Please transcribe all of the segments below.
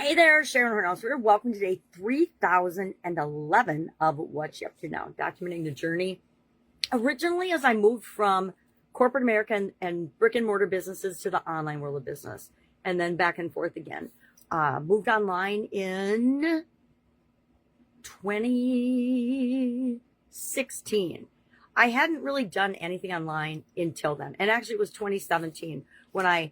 Hey there, Sharon Horne-Ellstrom. Welcome to day 3011 of What You Up To Now, documenting the journey. Originally, as I moved from corporate America and brick and mortar businesses to the online world of business, and then back and forth again. Moved online in 2016. I hadn't really done anything online until then. And actually, it was 2017 when I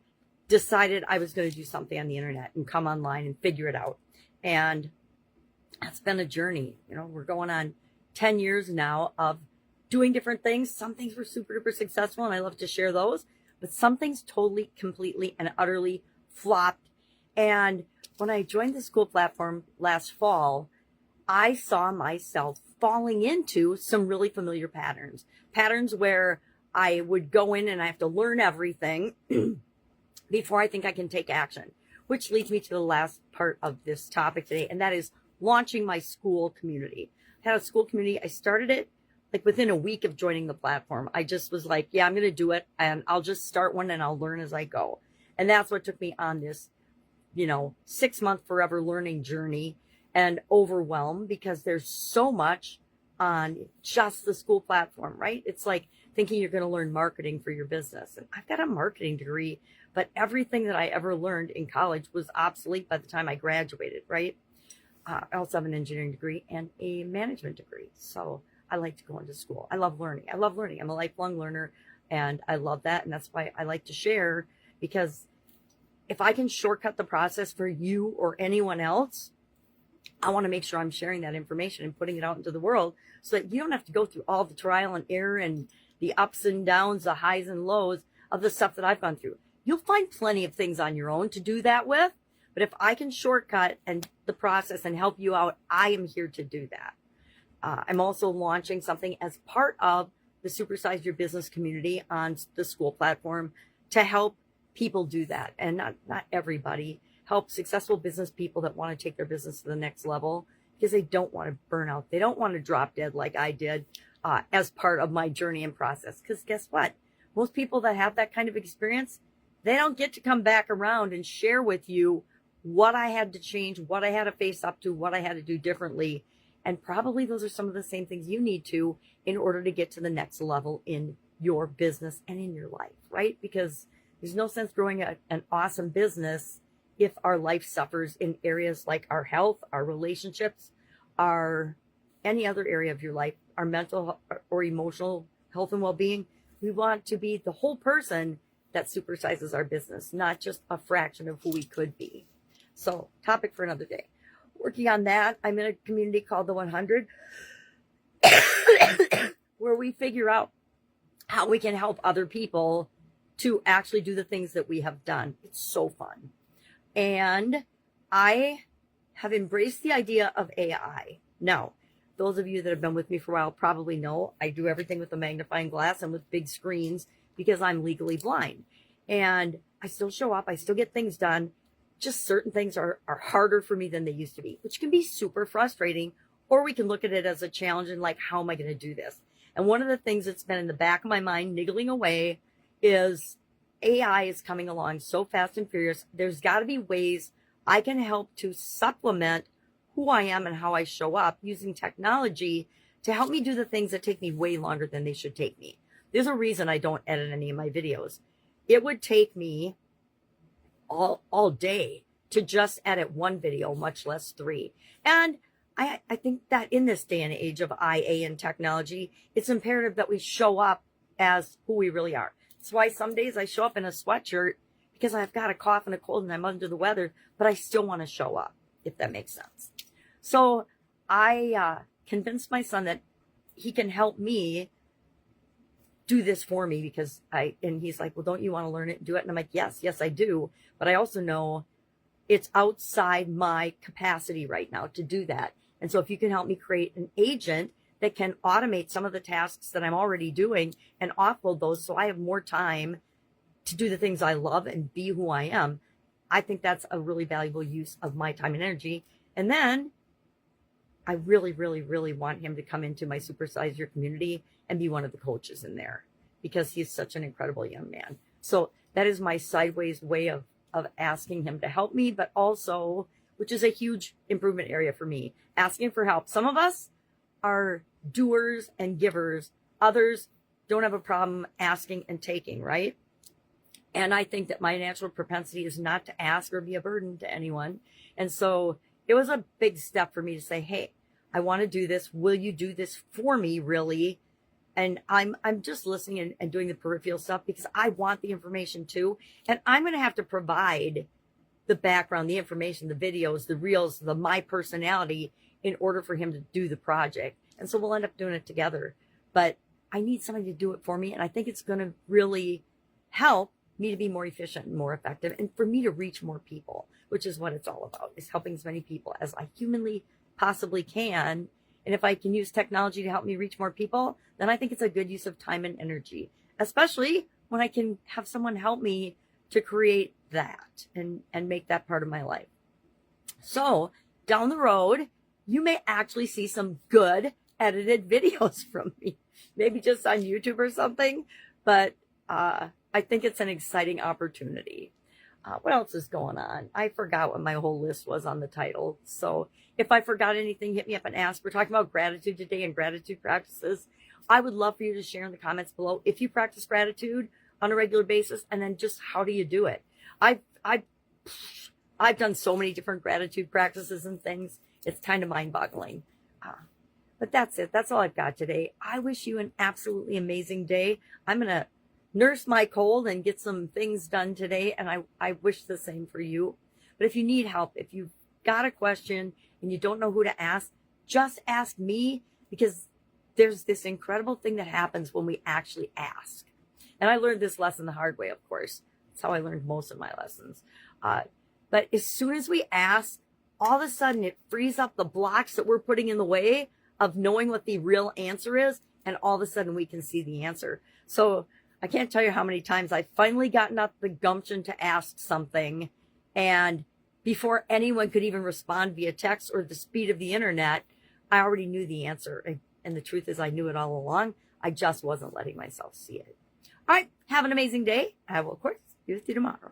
decided I was going to do something on the internet and come online and figure it out. And that's been a journey. You know, we're going on 10 years now of doing different things. Some things were super duper successful and I love to share those, but some things totally, completely and utterly flopped. And when I joined the Skool platform last fall, I saw myself falling into some really familiar patterns where I would go in and I have to learn everything before I think I can take action, which leads me to the last part of this topic today, and that is launching my Skool community. I had a Skool community. I started it like within a week of joining the platform. I just was like, yeah, I'm going to do it, and I'll just start one and I'll learn as I go. And that's what took me on this, 6-month forever learning journey and overwhelm, because there's so much on just the Skool platform, right? It's like thinking you're going to learn marketing for your business. And I've got a marketing degree, but everything that I ever learned in college was obsolete by the time I graduated, right? I also have an engineering degree and a management degree. So I like to go into school. I love learning. I'm a lifelong learner, and I love that. And that's why I like to share, because if I can shortcut the process for you or anyone else, I want to make sure I'm sharing that information and putting it out into the world so that you don't have to go through all the trial and error and the ups and downs, the highs and lows of the stuff that I've gone through. You'll find plenty of things on your own to do that with, but if I can shortcut and the process and help you out, I am here to do that. I'm also launching something as part of the Supersize Your Business community on the Skool platform to help people do that, and not everybody. Help successful business people that want to take their business to the next level, because they don't want to burn out. They don't want to drop dead like I did as part of my journey and process. Because guess what? Most people that have that kind of experience, they don't get to come back around and share with you what I had to change, what I had to face up to, what I had to do differently. And probably those are some of the same things you need to in order to get to the next level in your business and in your life, right? Because there's no sense growing an awesome business if our life suffers in areas like our health, our relationships, any other area of your life, our mental or emotional health and well-being. We want to be the whole person that supersizes our business, not just a fraction of who we could be. So, topic for another day. Working on that, I'm in a community called the 100, where we figure out how we can help other people to actually do the things that we have done. It's so fun. And I have embraced the idea of AI. Now, those of you that have been with me for a while probably know I do everything with a magnifying glass and with big screens because I'm legally blind. And I still show up. I still get things done. Just certain things are harder for me than they used to be, which can be super frustrating. Or we can look at it as a challenge and like, how am I going to do this? And one of the things that's been in the back of my mind, niggling away, is AI is coming along so fast and furious. There's got to be ways I can help to supplement who I am and how I show up using technology to help me do the things that take me way longer than they should take me. There's a reason I don't edit any of my videos. It would take me all day to just edit one video, much less 3. And I think that in this day and age of IA and technology, it's imperative that we show up as who we really are. That's why some days I show up in a sweatshirt, because I've got a cough and a cold and I'm under the weather, but I still want to show up, if that makes sense. So I convinced my son that he can help me do this for me, and he's like, well, don't you want to learn it and do it? And I'm like, yes, I do. But I also know it's outside my capacity right now to do that. And so if you can help me create an agent that can automate some of the tasks that I'm already doing and offload those so I have more time to do the things I love and be who I am, I think that's a really valuable use of my time and energy. And then I really, really, really want him to come into my Supersize Your community and be one of the coaches in there, because he's such an incredible young man. So that is my sideways way of asking him to help me, but also which is a huge improvement area for me. Asking for help. Some of us are doers and givers. Others don't have a problem asking and taking, right? And I think that my natural propensity is not to ask or be a burden to anyone. And so it was a big step for me to say, hey, I want to do this. Will you do this for me, really? And I'm just listening and doing the peripheral stuff because I want the information too. And I'm going to have to provide the background, the information, the videos, the reels, my personality in order for him to do the project. And so we'll end up doing it together. But I need somebody to do it for me. And I think it's going to really help me to be more efficient and more effective and for me to reach more people, which is what it's all about, is helping as many people as I humanly possibly can. And if I can use technology to help me reach more people, then I think it's a good use of time and energy, especially when I can have someone help me to create that and make that part of my life. So down the road, you may actually see some good edited videos from me, maybe just on YouTube or something. But I think it's an exciting opportunity. What else is going on? I forgot what my whole list was on the title. So if I forgot anything, hit me up and ask. We're talking about gratitude today and gratitude practices. I would love for you to share in the comments below if you practice gratitude on a regular basis, and then just how do you do it? I've done so many different gratitude practices and things. It's kind of mind-boggling. But that's it. That's all I've got today. I wish you an absolutely amazing day. I'm going to nurse my cold and get some things done today, and I wish the same for you. But if you need help, if you've got a question and you don't know who to ask, just ask me, because there's this incredible thing that happens when we actually ask. And I learned this lesson the hard way, of course. That's how I learned most of my lessons. But as soon as we ask, all of a sudden it frees up the blocks that we're putting in the way of knowing what the real answer is, and all of a sudden we can see the answer. So I can't tell you how many times I've finally gotten up the gumption to ask something, and before anyone could even respond via text or the speed of the internet, I already knew the answer. And the truth is, I knew it all along. I just wasn't letting myself see it. All right, have an amazing day. I will, of course, be with you tomorrow.